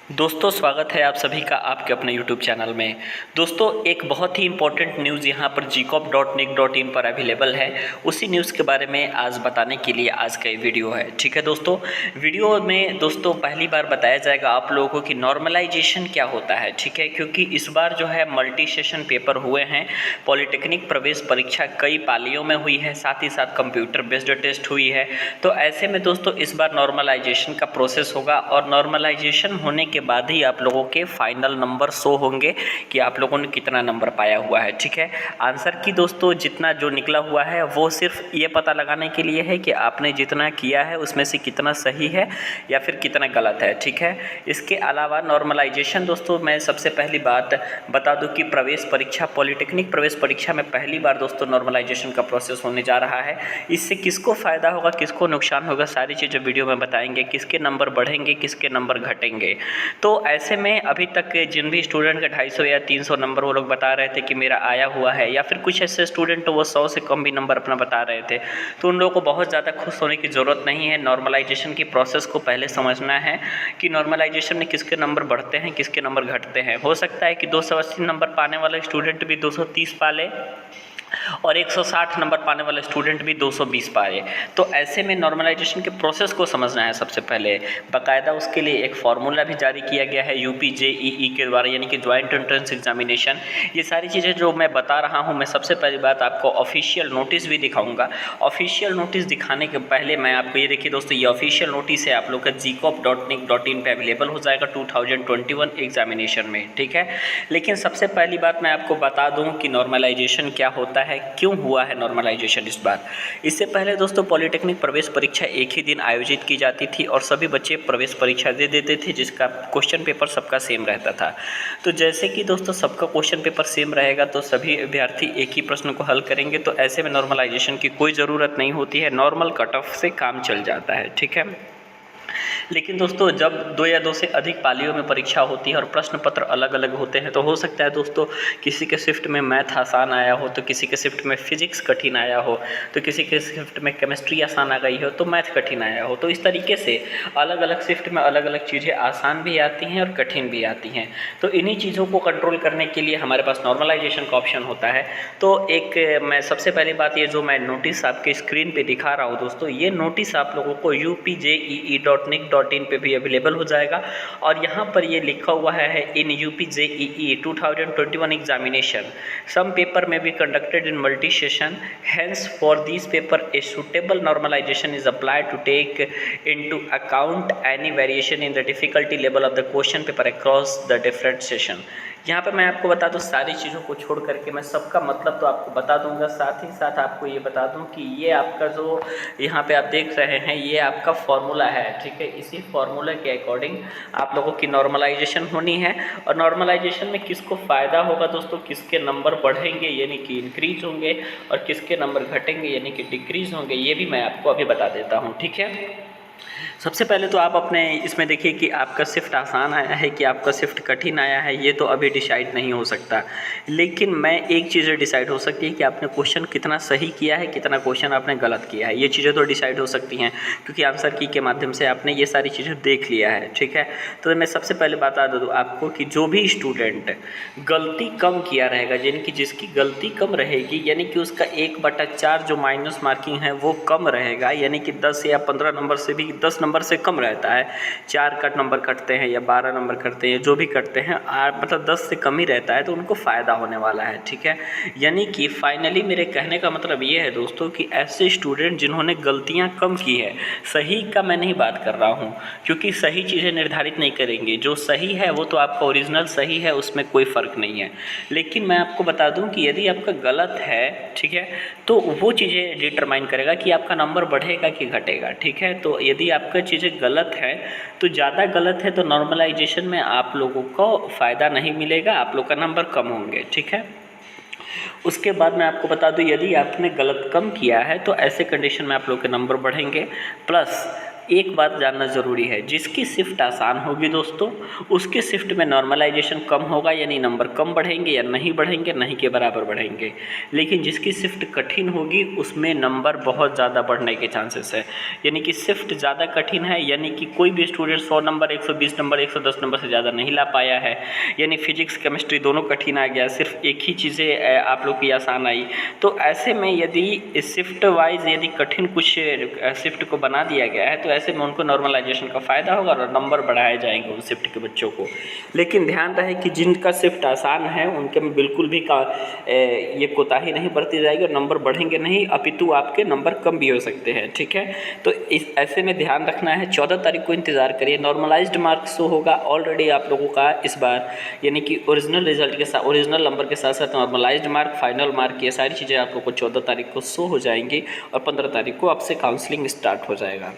दोस्तों स्वागत है आप सभी का आपके अपने YouTube चैनल में। दोस्तों एक बहुत ही इम्पोर्टेंट न्यूज़ यहाँ पर gcop.nic.in पर अवेलेबल है। उसी न्यूज़ के बारे में आज बताने के लिए आज का ये वीडियो है। ठीक है दोस्तों, वीडियो में दोस्तों पहली बार बताया जाएगा आप लोगों को कि नॉर्मलाइजेशन क्या होता है। ठीक है, क्योंकि इस बार जो है मल्टी सेशन पेपर हुए हैं। पॉलिटेक्निक प्रवेश परीक्षा कई पालियों में हुई है, साथ ही साथ कंप्यूटर बेस्ड टेस्ट हुई है। तो ऐसे में दोस्तों इस बार नॉर्मलाइजेशन का प्रोसेस होगा और नॉर्मलाइजेशन होने के बाद ही आप लोगों के फाइनल नंबर शो होंगे कि आप लोगों ने कितना नंबर पाया हुआ है। ठीक है, आंसर की दोस्तों जितना जो निकला हुआ है वो सिर्फ ये पता लगाने के लिए है कि आपने जितना किया है उसमें से कितना सही है या फिर कितना गलत है। ठीक है, इसके अलावा नॉर्मलाइजेशन दोस्तों मैं सबसे पहली बात बता दूं कि प्रवेश परीक्षा पॉलिटेक्निक प्रवेश परीक्षा में पहली बार दोस्तों नॉर्मलाइजेशन का प्रोसेस होने जा रहा है। इससे किसको फ़ायदा होगा, किसको नुकसान होगा, सारी चीज़ें वीडियो में बताएंगे। किसके नंबर बढ़ेंगे, किसके नंबर घटेंगे। तो ऐसे में अभी तक जिन भी स्टूडेंट का 250 या 300 नंबर वो लोग बता रहे थे कि मेरा आया हुआ है, या फिर कुछ ऐसे स्टूडेंट वो 100 से कम भी नंबर अपना बता रहे थे, तो उन लोगों को बहुत ज़्यादा खुश होने की ज़रूरत नहीं है। नॉर्मलाइजेशन की प्रोसेस को पहले समझना है कि नॉर्मलाइजेशन में किसके नंबर बढ़ते हैं, किसके नंबर घटते हैं। हो सकता है कि 280 नंबर पाने वाला स्टूडेंट भी 230 पा ले और 160 नंबर पाने वाले स्टूडेंट भी 220 पाए। तो ऐसे में नॉर्मलाइजेशन के प्रोसेस को समझना है सबसे पहले। बाकायदा उसके लिए एक फार्मूला भी जारी किया गया है यूपी जेईई के द्वारा, यानी कि ज्वाइंट एंट्रेंस एग्जामिनेशन। ये सारी चीज़ें जो मैं बता रहा हूँ, मैं सबसे पहली बात आपको ऑफिशियल नोटिस भी दिखाऊंगा। ऑफिशियल नोटिस दिखाने के पहले मैं आपको ये देखिए दोस्तों, ये ऑफिशियल नोटिस है आप लोग का gcop.nic.in पे अवेलेबल हो जाएगा 2021 एग्जामिनेशन में। ठीक है, लेकिन सबसे पहली बात मैं आपको बता दूँ कि नॉर्मलाइजेशन क्या होता है, क्यों हुआ है नॉर्मलाइजेशन इस बार। इससे पहले दोस्तों पॉलिटेक्निक प्रवेश परीक्षा एक ही दिन आयोजित की जाती थी और सभी बच्चे प्रवेश परीक्षा दे देते थे, जिसका क्वेश्चन पेपर सबका सेम रहता था। तो जैसे कि दोस्तों सबका क्वेश्चन पेपर सेम रहेगा तो सभी अभ्यर्थी एक ही प्रश्न को हल करेंगे, तो ऐसे में नॉर्मलाइजेशन की कोई ज़रूरत नहीं होती है, नॉर्मल कट ऑफ से काम चल जाता है। ठीक है, लेकिन दोस्तों जब 2 या 2 से अधिक पालियों में परीक्षा होती है और प्रश्न पत्र अलग अलग होते हैं, तो हो सकता है दोस्तों किसी के शिफ्ट में मैथ आसान आया हो, तो किसी के शिफ्ट में फिजिक्स कठिन आया हो, तो किसी के शिफ्ट में केमिस्ट्री आसान आ गई हो, तो मैथ कठिन आया हो। तो इस तरीके से अलग अलग शिफ्ट में अलग अलग चीज़ें आसान भी आती हैं और कठिन भी आती हैं। तो इन्हीं चीज़ों को कंट्रोल करने के लिए हमारे पास नॉर्मलाइजेशन का ऑप्शन होता है। तो एक मैं सबसे पहली बात, ये जो मैं नोटिस आपके स्क्रीन पर दिखा रहा हूँ दोस्तों, ये नोटिस आप लोगों को upjee.nic.in पे भी अवेलेबल हो जाएगा। और यहाँ पर ये लिखा हुआ है in UP JEE 2021 examination some paper में be conducted in multi session, hence for this paper a suitable normalization is applied to take into account any variation in the difficulty level of the question paper across the different session. यहाँ पर मैं आपको बता दूँ, सारी चीज़ों को छोड़ करके मैं सबका मतलब तो आपको बता दूंगा, साथ ही साथ आपको ये बता दूं कि ये आपका जो यहाँ पे आप देख रहे हैं ये आपका फॉर्मूला है। ठीक है, इसी फॉर्मूला के अकॉर्डिंग आप लोगों की नॉर्मलाइजेशन होनी है। और नॉर्मलाइजेशन में किसको फ़ायदा होगा दोस्तों, किसके नंबर बढ़ेंगे यानी कि इंक्रीज होंगे, और किसके नंबर घटेंगे यानी कि डिक्रीज होंगे, ये भी मैं आपको अभी बता देता हूँ। ठीक है, सबसे पहले तो आप अपने इसमें देखिए कि आपका शिफ्ट आसान आया है कि आपका शिफ्ट कठिन आया है, ये तो अभी डिसाइड नहीं हो सकता। लेकिन मैं एक चीज़ डिसाइड हो सकती है कि आपने क्वेश्चन कितना सही किया है, कितना क्वेश्चन आपने गलत किया है। ये चीज़ें तो डिसाइड हो सकती हैं क्योंकि आंसर की के माध्यम से आपने ये सारी चीज़ें देख लिया है। ठीक है, तो मैं सबसे पहले बता दूँ आपको कि जो भी स्टूडेंट गलती कम किया रहेगा, यानी कि जिसकी गलती कम रहेगी, यानी कि उसका 1/4 जो माइनस मार्किंग है वो कम रहेगा, यानी कि 10 या 15 नंबर से भी 10 नंबर से कम रहता है। 4 कट नंबर कटते हैं या 12 नंबर कटते हैं, जो भी कटते हैं मतलब 10 से कम ही रहता है, तो उनको फ़ायदा होने वाला है। ठीक है, यानी कि फाइनली मेरे कहने का मतलब ये है दोस्तों कि ऐसे स्टूडेंट जिन्होंने गलतियां कम की है, सही का मैं नहीं बात कर रहा हूँ क्योंकि सही चीज़ें निर्धारित नहीं करेंगे, जो सही है वो तो आपका ओरिजिनल सही है, उसमें कोई फ़र्क नहीं है। लेकिन मैं आपको बता दूँ कि यदि आपका गलत है, ठीक है, तो वो चीज़ें डिटरमाइन करेगा कि आपका नंबर बढ़ेगा कि घटेगा। ठीक है, तो यदि आपका चीज़ें गलत है तो ज़्यादा गलत है तो नॉर्मलाइजेशन में आप लोगों को फ़ायदा नहीं मिलेगा, आप लोग का नंबर कम होंगे। ठीक है, उसके बाद मैं आपको बता दूं यदि आपने गलत कम किया है तो ऐसे कंडीशन में आप लोग के नंबर बढ़ेंगे। प्लस एक बात जानना ज़रूरी है, जिसकी शिफ्ट आसान होगी दोस्तों उसके शिफ्ट में नॉर्मलाइजेशन कम होगा, यानी नंबर कम बढ़ेंगे या नहीं बढ़ेंगे, नहीं के बराबर बढ़ेंगे। लेकिन जिसकी शिफ्ट कठिन होगी उसमें नंबर बहुत ज़्यादा बढ़ने के चांसेस है। यानी कि शिफ्ट ज़्यादा कठिन है, यानी कि कोई भी स्टूडेंट 100 नंबर, 120 नंबर, 110 नंबर से ज़्यादा नहीं ला पाया है। यानी फिजिक्स केमिस्ट्री दोनों कठिन आ गया, सिर्फ एक ही चीज़ें आप लोग की आसान आई। तो ऐसे में यदि शिफ्ट वाइज यदि कठिन कुछ शिफ्ट को बना दिया गया है तो ऐसे में उनको नॉर्मलाइजेशन का फ़ायदा होगा और नंबर बढ़ाए जाएंगे उन शिफ्ट के बच्चों को। लेकिन ध्यान रहे कि जिनका शिफ्ट आसान है उनके में बिल्कुल भी ये कोताही नहीं बरती जाएगी और नंबर बढ़ेंगे नहीं, अपितु आपके नंबर कम भी हो सकते हैं। ठीक है, तो इस ऐसे में ध्यान रखना है। 14 तारीख को इंतज़ार करिए, नॉर्मलाइज्ड मार्क शो होगा ऑलरेडी आप लोगों का इस बार, यानी कि ओरिजिनल रिजल्ट के साथ, ओरिजिनल नंबर के साथ साथ नॉर्मलाइज्ड मार्क, फाइनल मार्क, ये सारी चीज़ें आप लोग को 14 तारीख को शो हो जाएंगी और 15 तारीख को आपसे काउंसलिंग स्टार्ट हो जाएगा।